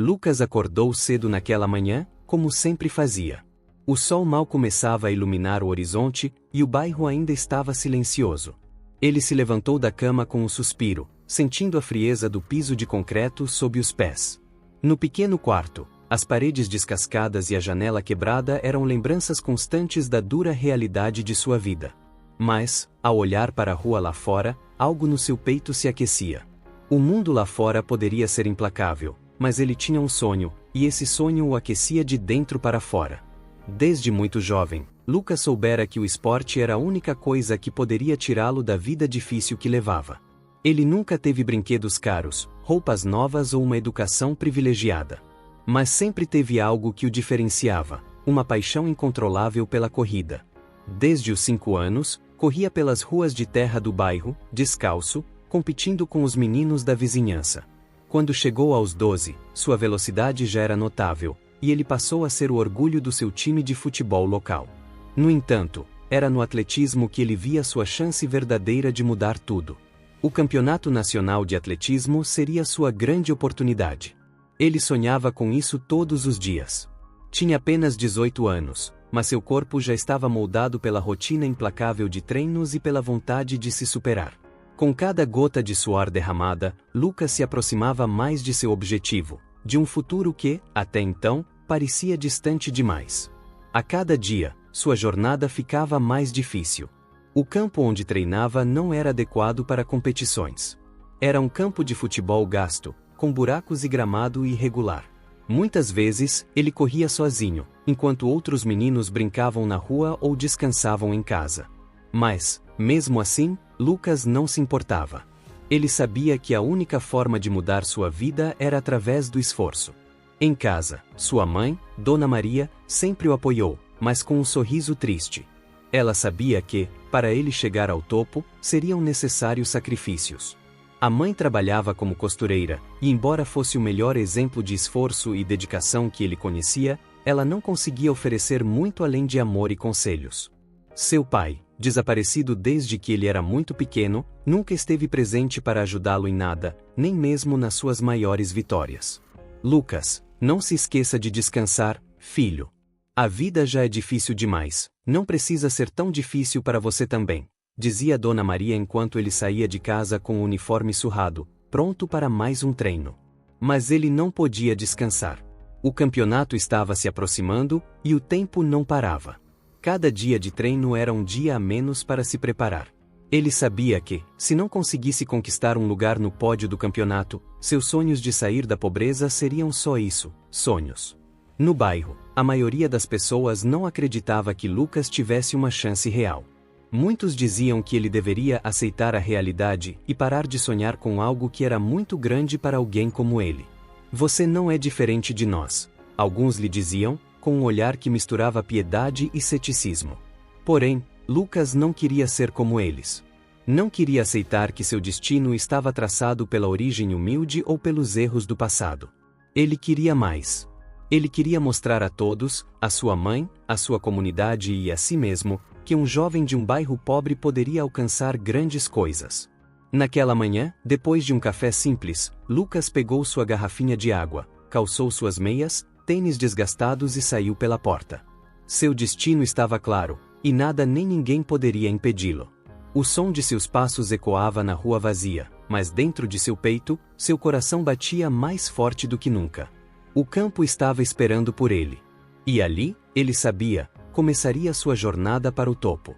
Lucas acordou cedo naquela manhã, como sempre fazia. O sol mal começava a iluminar o horizonte, e o bairro ainda estava silencioso. Ele se levantou da cama com um suspiro, sentindo a frieza do piso de concreto sob os pés. No pequeno quarto, as paredes descascadas e a janela quebrada eram lembranças constantes da dura realidade de sua vida. Mas, ao olhar para a rua lá fora, algo no seu peito se aquecia. O mundo lá fora poderia ser implacável, mas ele tinha um sonho, e esse sonho o aquecia de dentro para fora. Desde muito jovem, Lucas soubera que o esporte era a única coisa que poderia tirá-lo da vida difícil que levava. Ele nunca teve brinquedos caros, roupas novas ou uma educação privilegiada. Mas sempre teve algo que o diferenciava, uma paixão incontrolável pela corrida. Desde os 5 anos, corria pelas ruas de terra do bairro, descalço, competindo com os meninos da vizinhança. Quando chegou aos 12, sua velocidade já era notável, e ele passou a ser o orgulho do seu time de futebol local. No entanto, era no atletismo que ele via sua chance verdadeira de mudar tudo. O Campeonato Nacional de Atletismo seria sua grande oportunidade. Ele sonhava com isso todos os dias. Tinha apenas 18 anos, mas seu corpo já estava moldado pela rotina implacável de treinos e pela vontade de se superar. Com cada gota de suor derramada, Lucas se aproximava mais de seu objetivo, de um futuro que, até então, parecia distante demais. A cada dia, sua jornada ficava mais difícil. O campo onde treinava não era adequado para competições. Era um campo de futebol gasto, com buracos e gramado irregular. Muitas vezes, ele corria sozinho, enquanto outros meninos brincavam na rua ou descansavam em casa. Mas, mesmo assim, Lucas não se importava. Ele sabia que a única forma de mudar sua vida era através do esforço. Em casa, sua mãe, Dona Maria, sempre o apoiou, mas com um sorriso triste. Ela sabia que, para ele chegar ao topo, seriam necessários sacrifícios. A mãe trabalhava como costureira, e embora fosse o melhor exemplo de esforço e dedicação que ele conhecia, ela não conseguia oferecer muito além de amor e conselhos. Seu pai, desaparecido desde que ele era muito pequeno, nunca esteve presente para ajudá-lo em nada, nem mesmo nas suas maiores vitórias. Lucas, não se esqueça de descansar, filho. A vida já é difícil demais, não precisa ser tão difícil para você também, dizia Dona Maria enquanto ele saía de casa com o uniforme surrado, pronto para mais um treino. Mas ele não podia descansar. O campeonato estava se aproximando, e o tempo não parava. Cada dia de treino era um dia a menos para se preparar. Ele sabia que, se não conseguisse conquistar um lugar no pódio do campeonato, seus sonhos de sair da pobreza seriam só isso, sonhos. No bairro, a maioria das pessoas não acreditava que Lucas tivesse uma chance real. Muitos diziam que ele deveria aceitar a realidade e parar de sonhar com algo que era muito grande para alguém como ele. Você não é diferente de nós, alguns lhe diziam, com um olhar que misturava piedade e ceticismo. Porém, Lucas não queria ser como eles. Não queria aceitar que seu destino estava traçado pela origem humilde ou pelos erros do passado. Ele queria mais. Ele queria mostrar a todos, a sua mãe, a sua comunidade e a si mesmo, que um jovem de um bairro pobre poderia alcançar grandes coisas. Naquela manhã, depois de um café simples, Lucas pegou sua garrafinha de água, calçou suas meias, tênis desgastados e saiu pela porta. Seu destino estava claro, e nada nem ninguém poderia impedi-lo. O som de seus passos ecoava na rua vazia, mas dentro de seu peito, seu coração batia mais forte do que nunca. O campo estava esperando por ele. E ali, ele sabia, começaria sua jornada para o topo.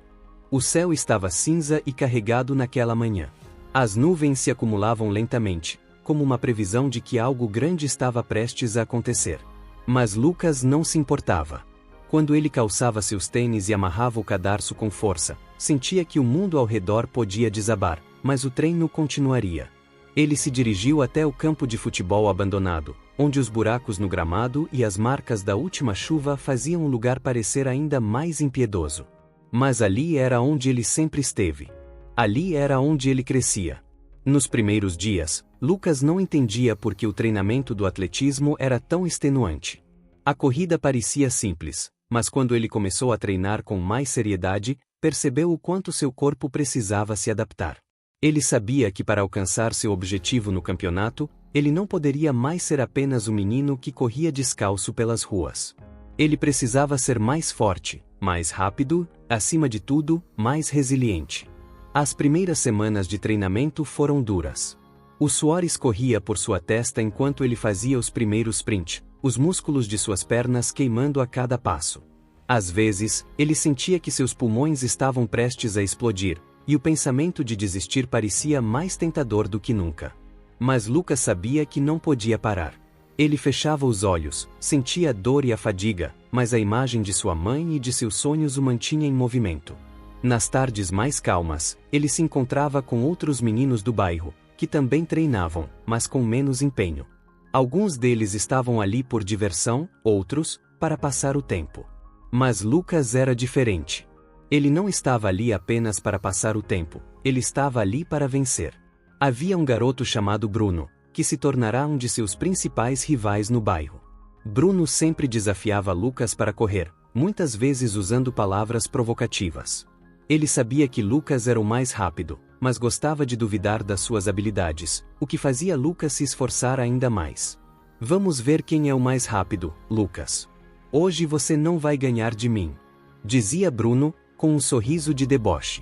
O céu estava cinza e carregado naquela manhã. As nuvens se acumulavam lentamente, como uma previsão de que algo grande estava prestes a acontecer. Mas Lucas não se importava. Quando ele calçava seus tênis e amarrava o cadarço com força, sentia que o mundo ao redor podia desabar, mas o treino continuaria. Ele se dirigiu até o campo de futebol abandonado, onde os buracos no gramado e as marcas da última chuva faziam o lugar parecer ainda mais impiedoso. Mas ali era onde ele sempre esteve. Ali era onde ele crescia. Nos primeiros dias, Lucas não entendia por que o treinamento do atletismo era tão extenuante. A corrida parecia simples, mas quando ele começou a treinar com mais seriedade, percebeu o quanto seu corpo precisava se adaptar. Ele sabia que para alcançar seu objetivo no campeonato, ele não poderia mais ser apenas o menino que corria descalço pelas ruas. Ele precisava ser mais forte, mais rápido, acima de tudo, mais resiliente. As primeiras semanas de treinamento foram duras. O suor escorria por sua testa enquanto ele fazia os primeiros sprints, os músculos de suas pernas queimando a cada passo. Às vezes, ele sentia que seus pulmões estavam prestes a explodir, e o pensamento de desistir parecia mais tentador do que nunca. Mas Lucas sabia que não podia parar. Ele fechava os olhos, sentia a dor e a fadiga, mas a imagem de sua mãe e de seus sonhos o mantinha em movimento. Nas tardes mais calmas, ele se encontrava com outros meninos do bairro, que também treinavam, mas com menos empenho. Alguns deles estavam ali por diversão, outros, para passar o tempo. Mas Lucas era diferente. Ele não estava ali apenas para passar o tempo, ele estava ali para vencer. Havia um garoto chamado Bruno, que se tornará um de seus principais rivais no bairro. Bruno sempre desafiava Lucas para correr, muitas vezes usando palavras provocativas. Ele sabia que Lucas era o mais rápido, mas gostava de duvidar das suas habilidades, o que fazia Lucas se esforçar ainda mais. Vamos ver quem é o mais rápido, Lucas. Hoje você não vai ganhar de mim, dizia Bruno, com um sorriso de deboche.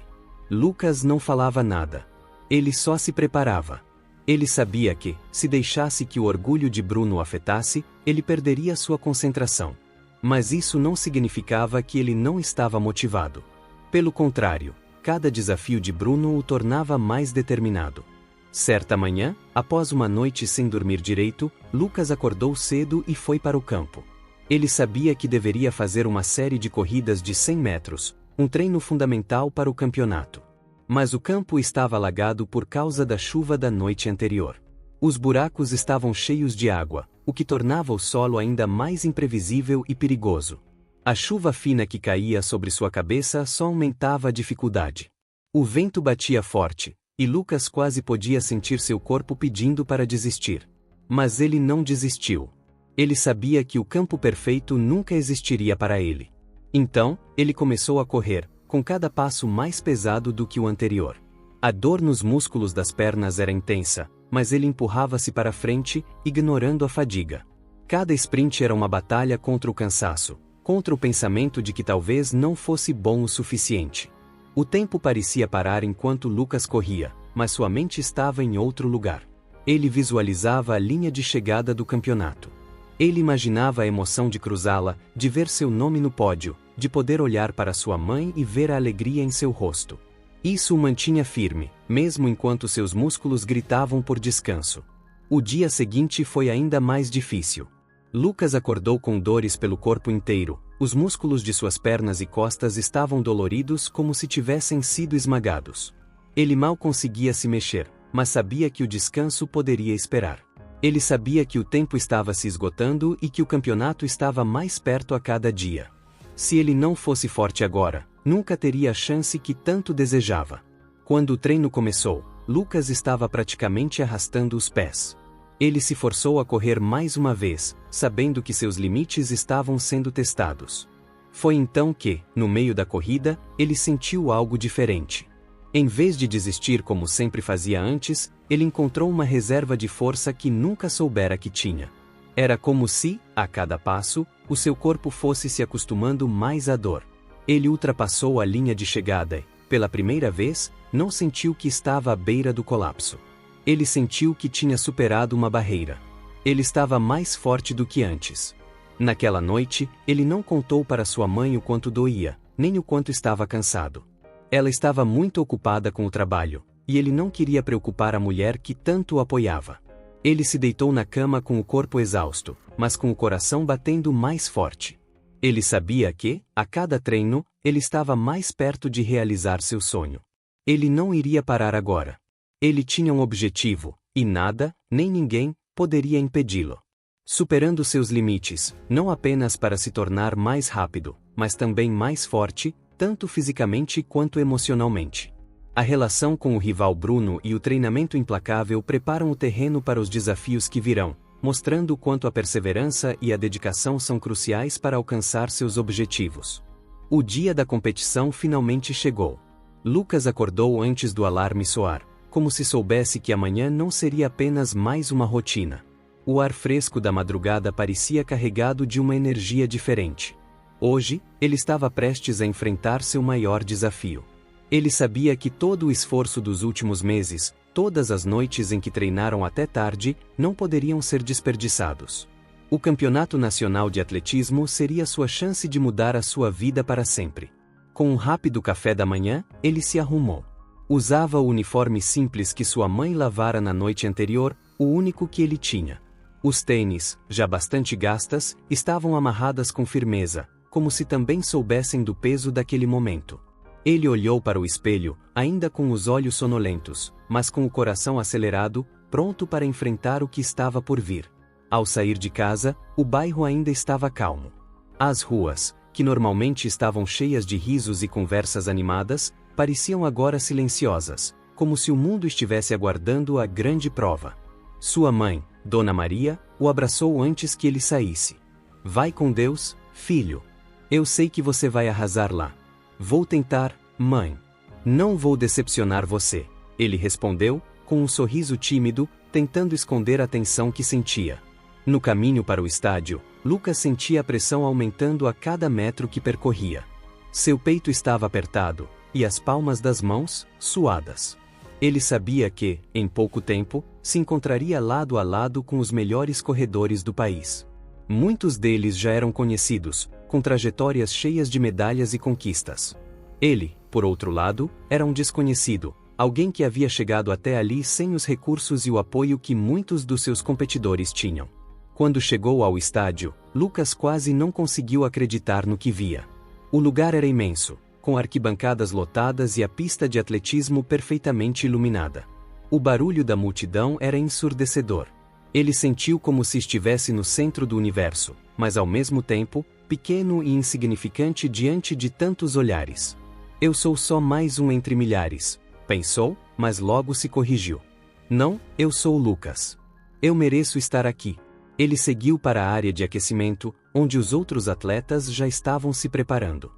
Lucas não falava nada. Ele só se preparava. Ele sabia que, se deixasse que o orgulho de Bruno o afetasse, ele perderia sua concentração. Mas isso não significava que ele não estava motivado. Pelo contrário, cada desafio de Bruno o tornava mais determinado. Certa manhã, após uma noite sem dormir direito, Lucas acordou cedo e foi para o campo. Ele sabia que deveria fazer uma série de corridas de 100 metros, um treino fundamental para o campeonato. Mas o campo estava alagado por causa da chuva da noite anterior. Os buracos estavam cheios de água, o que tornava o solo ainda mais imprevisível e perigoso. A chuva fina que caía sobre sua cabeça só aumentava a dificuldade. O vento batia forte, e Lucas quase podia sentir seu corpo pedindo para desistir. Mas ele não desistiu. Ele sabia que o campo perfeito nunca existiria para ele. Então, ele começou a correr, com cada passo mais pesado do que o anterior. A dor nos músculos das pernas era intensa, mas ele empurrava-se para frente, ignorando a fadiga. Cada sprint era uma batalha contra o cansaço, contra o pensamento de que talvez não fosse bom o suficiente. O tempo parecia parar enquanto Lucas corria, mas sua mente estava em outro lugar. Ele visualizava a linha de chegada do campeonato. Ele imaginava a emoção de cruzá-la, de ver seu nome no pódio, de poder olhar para sua mãe e ver a alegria em seu rosto. Isso o mantinha firme, mesmo enquanto seus músculos gritavam por descanso. O dia seguinte foi ainda mais difícil. Lucas acordou com dores pelo corpo inteiro, os músculos de suas pernas e costas estavam doloridos como se tivessem sido esmagados. Ele mal conseguia se mexer, mas sabia que o descanso poderia esperar. Ele sabia que o tempo estava se esgotando e que o campeonato estava mais perto a cada dia. Se ele não fosse forte agora, nunca teria a chance que tanto desejava. Quando o treino começou, Lucas estava praticamente arrastando os pés. Ele se forçou a correr mais uma vez, sabendo que seus limites estavam sendo testados. Foi então que, no meio da corrida, ele sentiu algo diferente. Em vez de desistir como sempre fazia antes, ele encontrou uma reserva de força que nunca soubera que tinha. Era como se, a cada passo, o seu corpo fosse se acostumando mais à dor. Ele ultrapassou a linha de chegada e, pela primeira vez, não sentiu que estava à beira do colapso. Ele sentiu que tinha superado uma barreira. Ele estava mais forte do que antes. Naquela noite, ele não contou para sua mãe o quanto doía, nem o quanto estava cansado. Ela estava muito ocupada com o trabalho, e ele não queria preocupar a mulher que tanto o apoiava. Ele se deitou na cama com o corpo exausto, mas com o coração batendo mais forte. Ele sabia que, a cada treino, ele estava mais perto de realizar seu sonho. Ele não iria parar agora. Ele tinha um objetivo, e nada, nem ninguém, poderia impedi-lo. Superando seus limites, não apenas para se tornar mais rápido, mas também mais forte, tanto fisicamente quanto emocionalmente. A relação com o rival Bruno e o treinamento implacável preparam o terreno para os desafios que virão, mostrando o quanto a perseverança e a dedicação são cruciais para alcançar seus objetivos. O dia da competição finalmente chegou. Lucas acordou antes do alarme soar. como se soubesse que amanhã não seria apenas mais uma rotina. O ar fresco da madrugada parecia carregado de uma energia diferente. Hoje, ele estava prestes a enfrentar seu maior desafio. Ele sabia que todo o esforço dos últimos meses, todas as noites em que treinaram até tarde, não poderiam ser desperdiçados. O Campeonato Nacional de Atletismo seria sua chance de mudar a sua vida para sempre. Com um rápido café da manhã, ele se arrumou. Usava o uniforme simples que sua mãe lavara na noite anterior, o único que ele tinha. Os tênis, já bastante gastas, estavam amarradas com firmeza, como se também soubessem do peso daquele momento. Ele olhou para o espelho, ainda com os olhos sonolentos, mas com o coração acelerado, pronto para enfrentar o que estava por vir. Ao sair de casa, o bairro ainda estava calmo. As ruas, que normalmente estavam cheias de risos e conversas animadas, pareciam agora silenciosas, como se o mundo estivesse aguardando a grande prova. Sua mãe, Dona Maria, o abraçou antes que ele saísse. Vai com Deus, filho. Eu sei que você vai arrasar lá. Vou tentar, mãe. Não vou decepcionar você, ele respondeu, com um sorriso tímido, tentando esconder a tensão que sentia. No caminho para o estádio, Lucas sentia a pressão aumentando a cada metro que percorria. Seu peito estava apertado, e as palmas das mãos, suadas. Ele sabia que, em pouco tempo, se encontraria lado a lado com os melhores corredores do país. Muitos deles já eram conhecidos, com trajetórias cheias de medalhas e conquistas. Ele, por outro lado, era um desconhecido, alguém que havia chegado até ali sem os recursos e o apoio que muitos dos seus competidores tinham. Quando chegou ao estádio, Lucas quase não conseguiu acreditar no que via. O lugar era imenso, com arquibancadas lotadas e a pista de atletismo perfeitamente iluminada. O barulho da multidão era ensurdecedor. Ele sentiu como se estivesse no centro do universo, mas ao mesmo tempo, pequeno e insignificante diante de tantos olhares. Eu sou só mais um entre milhares, pensou, mas logo se corrigiu. Não, eu sou Lucas. Eu mereço estar aqui. Ele seguiu para a área de aquecimento, onde os outros atletas já estavam se preparando.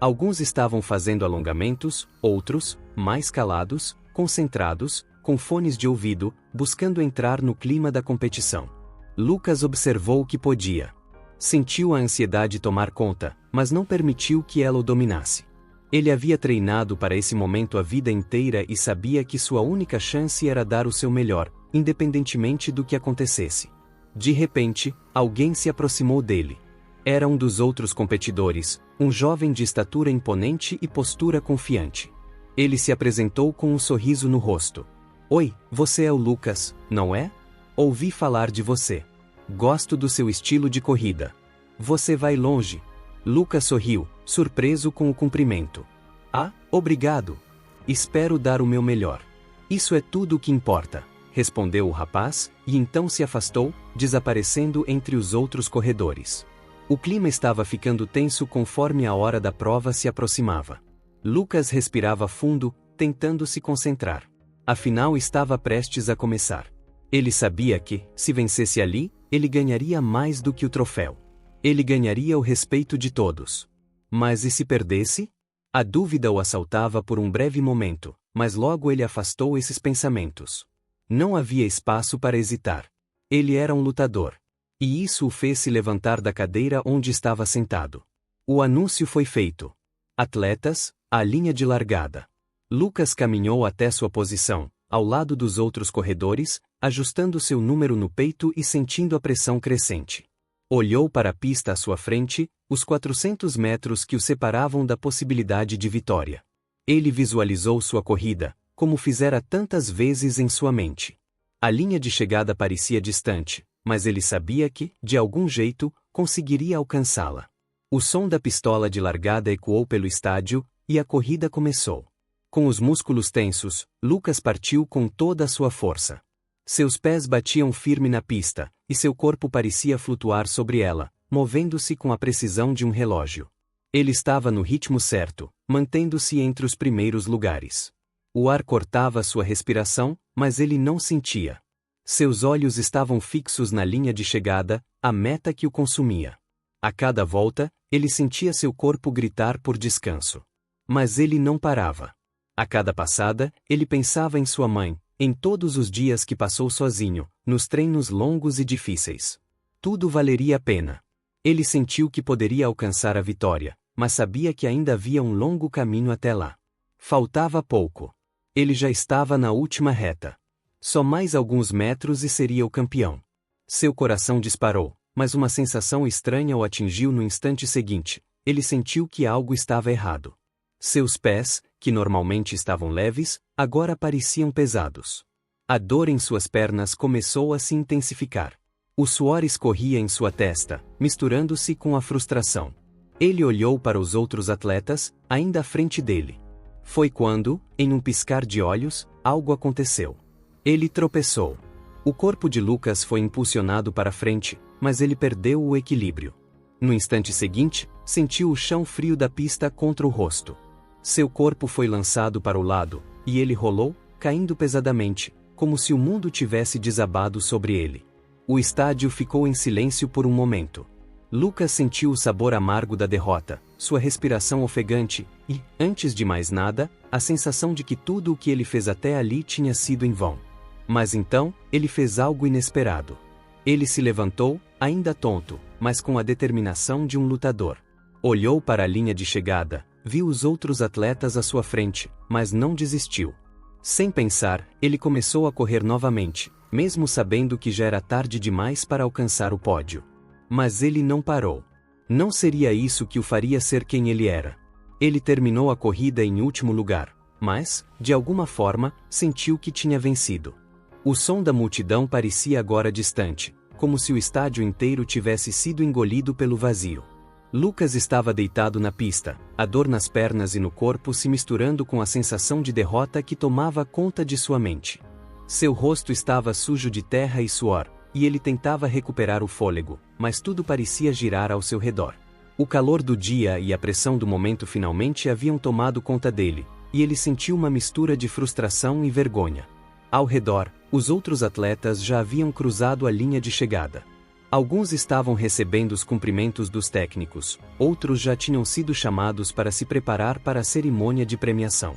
Alguns estavam fazendo alongamentos, outros, mais calados, concentrados, com fones de ouvido, buscando entrar no clima da competição. Lucas observou o que podia. Sentiu a ansiedade tomar conta, mas não permitiu que ela o dominasse. Ele havia treinado para esse momento a vida inteira e sabia que sua única chance era dar o seu melhor, independentemente do que acontecesse. De repente, alguém se aproximou dele. Era um dos outros competidores, um jovem de estatura imponente e postura confiante. Ele se apresentou com um sorriso no rosto. Oi, você é o Lucas, não é? Ouvi falar de você. Gosto do seu estilo de corrida. Você vai longe. Lucas sorriu, surpreso com o cumprimento. Ah, obrigado. Espero dar o meu melhor. Isso é tudo o que importa, respondeu o rapaz, e então se afastou, desaparecendo entre os outros corredores. O clima estava ficando tenso conforme a hora da prova se aproximava. Lucas respirava fundo, tentando se concentrar. Afinal estava prestes a começar. Ele sabia que, se vencesse ali, ele ganharia mais do que o troféu. Ele ganharia o respeito de todos. Mas e se perdesse? A dúvida o assaltava por um breve momento, mas logo ele afastou esses pensamentos. Não havia espaço para hesitar. Ele era um lutador. E isso o fez se levantar da cadeira onde estava sentado. O anúncio foi feito. Atletas, à linha de largada. Lucas caminhou até sua posição, ao lado dos outros corredores, ajustando seu número no peito e sentindo a pressão crescente. Olhou para a pista à sua frente, os 400 metros que o separavam da possibilidade de vitória. Ele visualizou sua corrida, como fizera tantas vezes em sua mente. A linha de chegada parecia distante, mas ele sabia que, de algum jeito, conseguiria alcançá-la. O som da pistola de largada ecoou pelo estádio, e a corrida começou. Com os músculos tensos, Lucas partiu com toda a sua força. Seus pés batiam firme na pista, e seu corpo parecia flutuar sobre ela, movendo-se com a precisão de um relógio. Ele estava no ritmo certo, mantendo-se entre os primeiros lugares. O ar cortava sua respiração, mas ele não sentia. Seus olhos estavam fixos na linha de chegada, a meta que o consumia. A cada volta, ele sentia seu corpo gritar por descanso. Mas ele não parava. A cada passada, ele pensava em sua mãe, Em todos os dias que passou sozinho, nos treinos longos e difíceis. Tudo valeria a pena. Ele sentiu que poderia alcançar a vitória, mas sabia que ainda havia um longo caminho até lá. Faltava pouco. Ele já estava na última reta. Só mais alguns metros e seria o campeão. Seu coração disparou, mas uma sensação estranha o atingiu no instante seguinte. Ele sentiu que algo estava errado. Seus pés, que normalmente estavam leves, agora pareciam pesados. A dor em suas pernas começou a se intensificar. O suor escorria em sua testa, misturando-se com a frustração. Ele olhou para os outros atletas, ainda à frente dele. Foi quando, em um piscar de olhos, algo aconteceu. Ele tropeçou. O corpo de Lucas foi impulsionado para frente, mas ele perdeu o equilíbrio. No instante seguinte, sentiu o chão frio da pista contra o rosto. Seu corpo foi lançado para o lado, e ele rolou, caindo pesadamente, como se o mundo tivesse desabado sobre ele. O estádio ficou em silêncio por um momento. Lucas sentiu o sabor amargo da derrota, sua respiração ofegante, e, antes de mais nada, a sensação de que tudo o que ele fez até ali tinha sido em vão. Mas então, ele fez algo inesperado. Ele se levantou, ainda tonto, mas com a determinação de um lutador. Olhou para a linha de chegada, viu os outros atletas à sua frente, mas não desistiu. Sem pensar, ele começou a correr novamente, mesmo sabendo que já era tarde demais para alcançar o pódio. Mas ele não parou. Não seria isso que o faria ser quem ele era. Ele terminou a corrida em último lugar, mas, de alguma forma, sentiu que tinha vencido. O som da multidão parecia agora distante, como se o estádio inteiro tivesse sido engolido pelo vazio. Lucas estava deitado na pista, a dor nas pernas e no corpo se misturando com a sensação de derrota que tomava conta de sua mente. Seu rosto estava sujo de terra e suor, e ele tentava recuperar o fôlego, mas tudo parecia girar ao seu redor. O calor do dia e a pressão do momento finalmente haviam tomado conta dele, e ele sentiu uma mistura de frustração e vergonha. Ao redor, os outros atletas já haviam cruzado a linha de chegada. Alguns estavam recebendo os cumprimentos dos técnicos, outros já tinham sido chamados para se preparar para a cerimônia de premiação.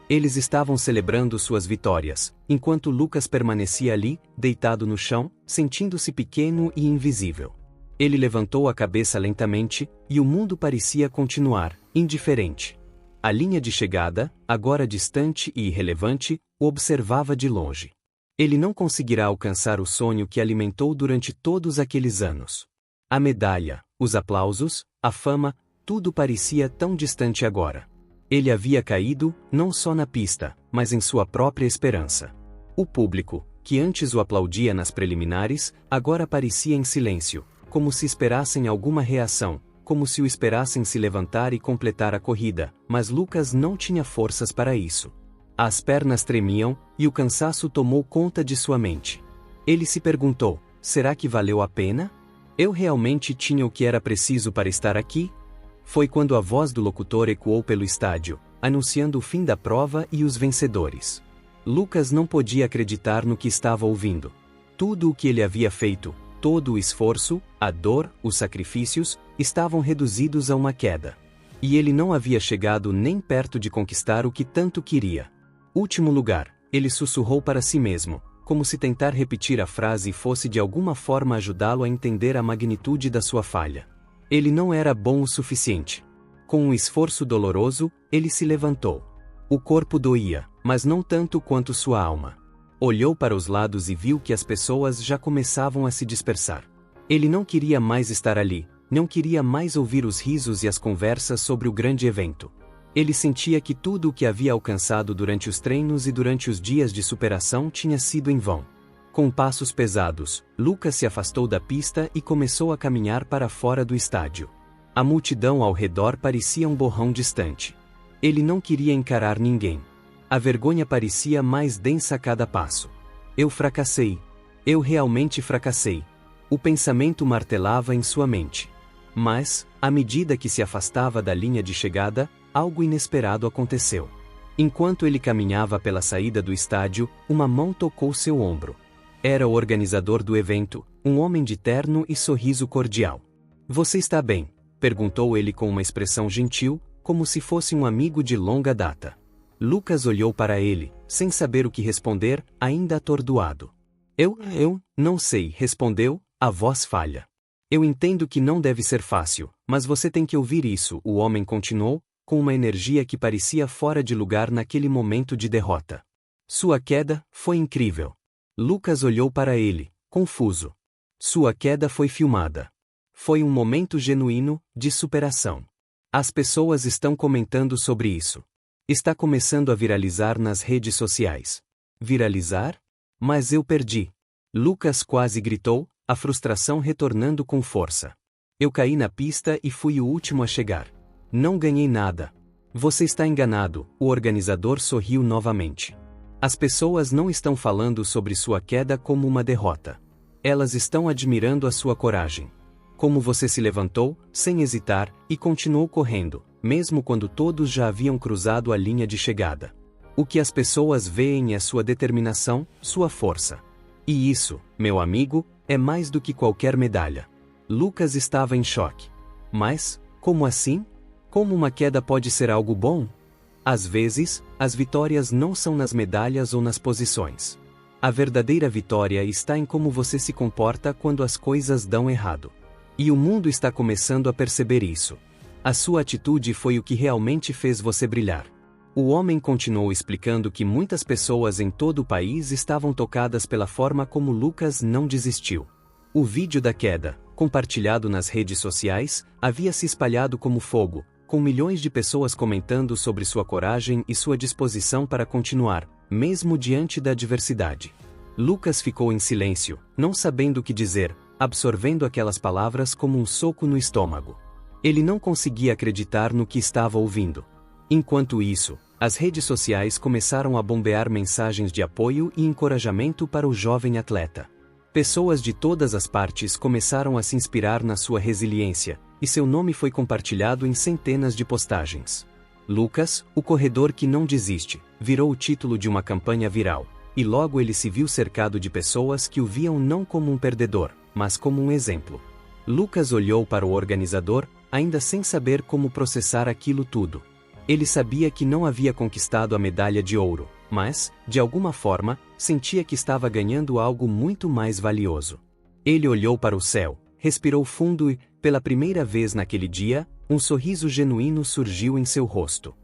Eles estavam celebrando suas vitórias, enquanto Lucas permanecia ali, deitado no chão, sentindo-se pequeno e invisível. Ele levantou a cabeça lentamente, e o mundo parecia continuar, indiferente. A linha de chegada, agora distante e irrelevante, o observava de longe. Ele não conseguirá alcançar o sonho que alimentou durante todos aqueles anos. A medalha, os aplausos, a fama, tudo parecia tão distante agora. Ele havia caído, não só na pista, mas em sua própria esperança. O público, que antes o aplaudia nas preliminares, agora parecia em silêncio, como se esperassem alguma reação, como se o esperassem se levantar e completar a corrida, mas Lucas não tinha forças para isso. As pernas tremiam, e o cansaço tomou conta de sua mente. Ele se perguntou, será que valeu a pena? Eu realmente tinha o que era preciso para estar aqui? Foi quando a voz do locutor ecoou pelo estádio, anunciando o fim da prova e os vencedores. Lucas não podia acreditar no que estava ouvindo. Tudo o que ele havia feito, todo o esforço, a dor, os sacrifícios, estavam reduzidos a uma queda. E ele não havia chegado nem perto de conquistar o que tanto queria. Último lugar, ele sussurrou para si mesmo, como se tentar repetir a frase fosse de alguma forma ajudá-lo a entender a magnitude da sua falha. Ele não era bom o suficiente. Com um esforço doloroso, ele se levantou. O corpo doía, mas não tanto quanto sua alma. Olhou para os lados e viu que as pessoas já começavam a se dispersar. Ele não queria mais estar ali, não queria mais ouvir os risos e as conversas sobre o grande evento. Ele sentia que tudo o que havia alcançado durante os treinos e durante os dias de superação tinha sido em vão. Com passos pesados, Lucas se afastou da pista e começou a caminhar para fora do estádio. A multidão ao redor parecia um borrão distante. Ele não queria encarar ninguém. A vergonha parecia mais densa a cada passo. Eu fracassei. Eu realmente fracassei. O pensamento martelava em sua mente. Mas, à medida que se afastava da linha de chegada, algo inesperado aconteceu. Enquanto ele caminhava pela saída do estádio, uma mão tocou seu ombro. Era o organizador do evento, um homem de terno e sorriso cordial. Você está bem? Perguntou ele com uma expressão gentil, como se fosse um amigo de longa data. Lucas olhou para ele, sem saber o que responder, ainda atordoado. Eu não sei, respondeu, a voz falha. Eu entendo que não deve ser fácil, mas você tem que ouvir isso, o homem continuou, com uma energia que parecia fora de lugar naquele momento de derrota. Sua queda foi incrível. Lucas olhou para ele, confuso. Sua queda foi filmada. Foi um momento genuíno, de superação. As pessoas estão comentando sobre isso. Está começando a viralizar nas redes sociais. Viralizar? Mas eu perdi. Lucas quase gritou, a frustração retornando com força. Eu caí na pista e fui o último a chegar. Não ganhei nada. Você está enganado, o organizador sorriu novamente. As pessoas não estão falando sobre sua queda como uma derrota. Elas estão admirando a sua coragem. Como você se levantou, sem hesitar, e continuou correndo, mesmo quando todos já haviam cruzado a linha de chegada. O que as pessoas veem é sua determinação, sua força. E isso, meu amigo, é mais do que qualquer medalha. Lucas estava em choque. Mas, como assim? Como uma queda pode ser algo bom? Às vezes, as vitórias não são nas medalhas ou nas posições. A verdadeira vitória está em como você se comporta quando as coisas dão errado. E o mundo está começando a perceber isso. A sua atitude foi o que realmente fez você brilhar. O homem continuou explicando que muitas pessoas em todo o país estavam tocadas pela forma como Lucas não desistiu. O vídeo da queda, compartilhado nas redes sociais, havia se espalhado como fogo, com milhões de pessoas comentando sobre sua coragem e sua disposição para continuar, mesmo diante da adversidade. Lucas ficou em silêncio, não sabendo o que dizer, absorvendo aquelas palavras como um soco no estômago. Ele não conseguia acreditar no que estava ouvindo. Enquanto isso, as redes sociais começaram a bombear mensagens de apoio e encorajamento para o jovem atleta. Pessoas de todas as partes começaram a se inspirar na sua resiliência, e seu nome foi compartilhado em centenas de postagens. Lucas, o corredor que não desiste, virou o título de uma campanha viral, e logo ele se viu cercado de pessoas que o viam não como um perdedor, mas como um exemplo. Lucas olhou para o organizador, ainda sem saber como processar aquilo tudo. Ele sabia que não havia conquistado a medalha de ouro, mas, de alguma forma, sentia que estava ganhando algo muito mais valioso. Ele olhou para o céu, respirou fundo e, pela primeira vez naquele dia, um sorriso genuíno surgiu em seu rosto.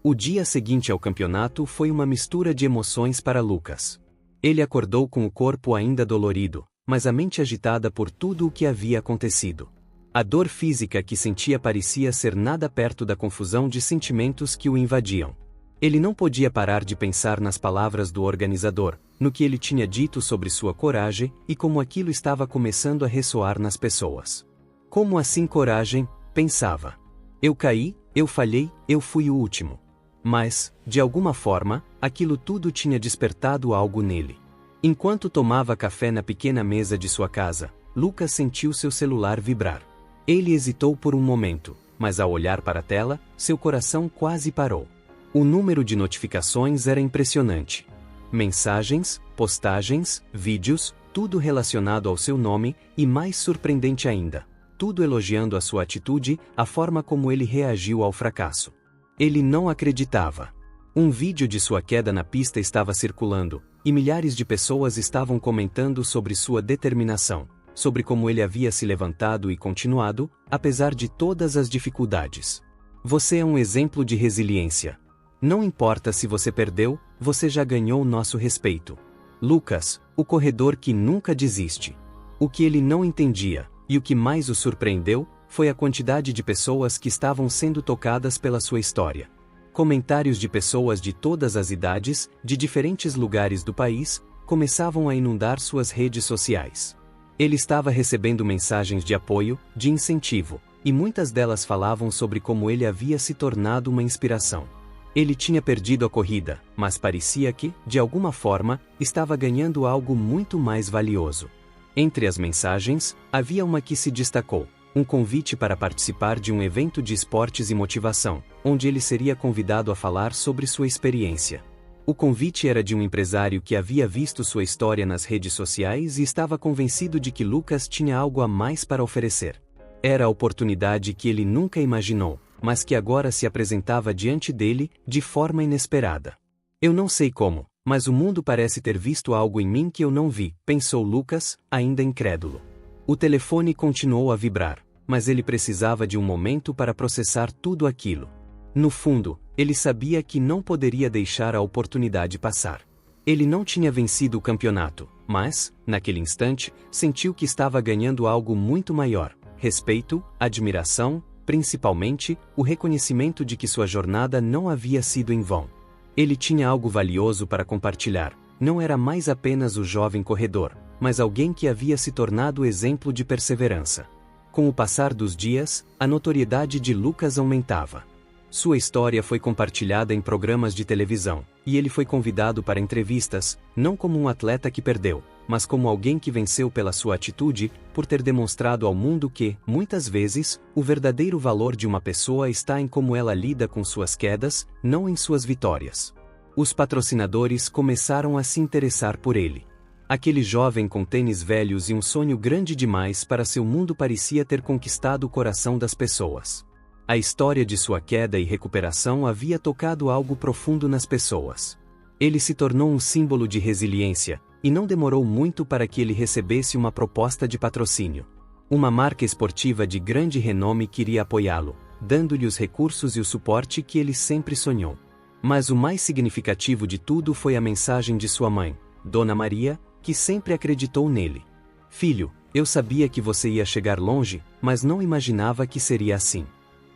O dia seguinte ao campeonato foi uma mistura de emoções para Lucas. Ele acordou com o corpo ainda dolorido, mas a mente agitada por tudo o que havia acontecido. A dor física que sentia parecia ser nada perto da confusão de sentimentos que o invadiam. Ele não podia parar de pensar nas palavras do organizador, no que ele tinha dito sobre sua coragem e como aquilo estava começando a ressoar nas pessoas. Como assim coragem? Pensava. Eu caí, eu falhei, eu fui o último. Mas, de alguma forma, aquilo tudo tinha despertado algo nele. Enquanto tomava café na pequena mesa de sua casa, Lucas sentiu seu celular vibrar. Ele hesitou por um momento, mas ao olhar para a tela, seu coração quase parou. O número de notificações era impressionante. Mensagens, postagens, vídeos, tudo relacionado ao seu nome e, mais surpreendente ainda, tudo elogiando a sua atitude, a forma como ele reagiu ao fracasso. Ele não acreditava. Um vídeo de sua queda na pista estava circulando, e milhares de pessoas estavam comentando sobre sua determinação, sobre como ele havia se levantado e continuado, apesar de todas as dificuldades. Você é um exemplo de resiliência. Não importa se você perdeu, você já ganhou nosso respeito. Lucas, o corredor que nunca desiste. O que ele não entendia, e o que mais o surpreendeu, foi a quantidade de pessoas que estavam sendo tocadas pela sua história. Comentários de pessoas de todas as idades, de diferentes lugares do país, começavam a inundar suas redes sociais. Ele estava recebendo mensagens de apoio, de incentivo, e muitas delas falavam sobre como ele havia se tornado uma inspiração. Ele tinha perdido a corrida, mas parecia que, de alguma forma, estava ganhando algo muito mais valioso. Entre as mensagens, havia uma que se destacou: um convite para participar de um evento de esportes e motivação, onde ele seria convidado a falar sobre sua experiência. O convite era de um empresário que havia visto sua história nas redes sociais e estava convencido de que Lucas tinha algo a mais para oferecer. Era a oportunidade que ele nunca imaginou, mas que agora se apresentava diante dele, de forma inesperada. Eu não sei como, mas o mundo parece ter visto algo em mim que eu não vi, pensou Lucas, ainda incrédulo. O telefone continuou a vibrar, mas ele precisava de um momento para processar tudo aquilo. No fundo, ele sabia que não poderia deixar a oportunidade passar. Ele não tinha vencido o campeonato, mas, naquele instante, sentiu que estava ganhando algo muito maior: respeito, admiração, principalmente, o reconhecimento de que sua jornada não havia sido em vão. Ele tinha algo valioso para compartilhar, não era mais apenas o jovem corredor, mas alguém que havia se tornado exemplo de perseverança. Com o passar dos dias, a notoriedade de Lucas aumentava. Sua história foi compartilhada em programas de televisão, e ele foi convidado para entrevistas, não como um atleta que perdeu, mas como alguém que venceu pela sua atitude, por ter demonstrado ao mundo que, muitas vezes, o verdadeiro valor de uma pessoa está em como ela lida com suas quedas, não em suas vitórias. Os patrocinadores começaram a se interessar por ele. Aquele jovem com tênis velhos e um sonho grande demais para seu mundo parecia ter conquistado o coração das pessoas. A história de sua queda e recuperação havia tocado algo profundo nas pessoas. Ele se tornou um símbolo de resiliência, e não demorou muito para que ele recebesse uma proposta de patrocínio. Uma marca esportiva de grande renome queria apoiá-lo, dando-lhe os recursos e o suporte que ele sempre sonhou. Mas o mais significativo de tudo foi a mensagem de sua mãe, Dona Maria, que sempre acreditou nele. Filho, eu sabia que você ia chegar longe, mas não imaginava que seria assim.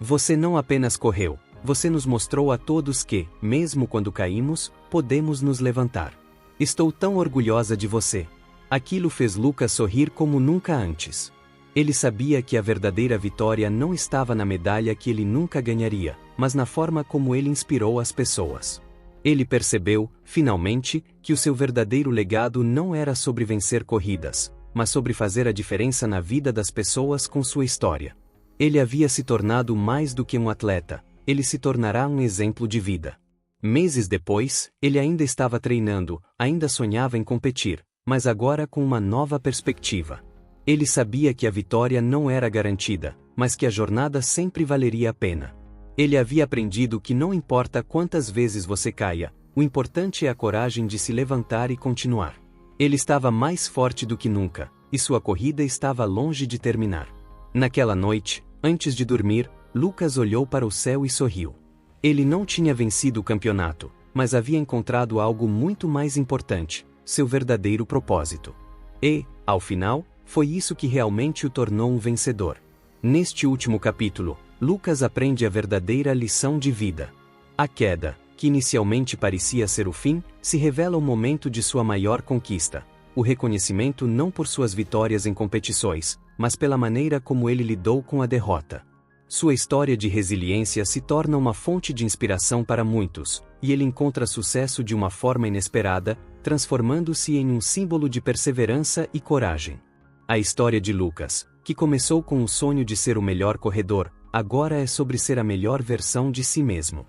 Você não apenas correu, você nos mostrou a todos que, mesmo quando caímos, podemos nos levantar. Estou tão orgulhosa de você. Aquilo fez Lucas sorrir como nunca antes. Ele sabia que a verdadeira vitória não estava na medalha que ele nunca ganharia, mas na forma como ele inspirou as pessoas. Ele percebeu, finalmente, que o seu verdadeiro legado não era sobre vencer corridas, mas sobre fazer a diferença na vida das pessoas com sua história. Ele havia se tornado mais do que um atleta, ele se tornará um exemplo de vida. Meses depois, ele ainda estava treinando, ainda sonhava em competir, mas agora com uma nova perspectiva. Ele sabia que a vitória não era garantida, mas que a jornada sempre valeria a pena. Ele havia aprendido que não importa quantas vezes você caia, o importante é a coragem de se levantar e continuar. Ele estava mais forte do que nunca, e sua corrida estava longe de terminar. Naquela noite, antes de dormir, Lucas olhou para o céu e sorriu. Ele não tinha vencido o campeonato, mas havia encontrado algo muito mais importante: seu verdadeiro propósito. E, ao final, foi isso que realmente o tornou um vencedor. Neste último capítulo, Lucas aprende a verdadeira lição de vida. A queda, que inicialmente parecia ser o fim, se revela o momento de sua maior conquista. O reconhecimento não por suas vitórias em competições, mas pela maneira como ele lidou com a derrota. Sua história de resiliência se torna uma fonte de inspiração para muitos, e ele encontra sucesso de uma forma inesperada, transformando-se em um símbolo de perseverança e coragem. A história de Lucas, que começou com o sonho de ser o melhor corredor, agora é sobre ser a melhor versão de si mesmo.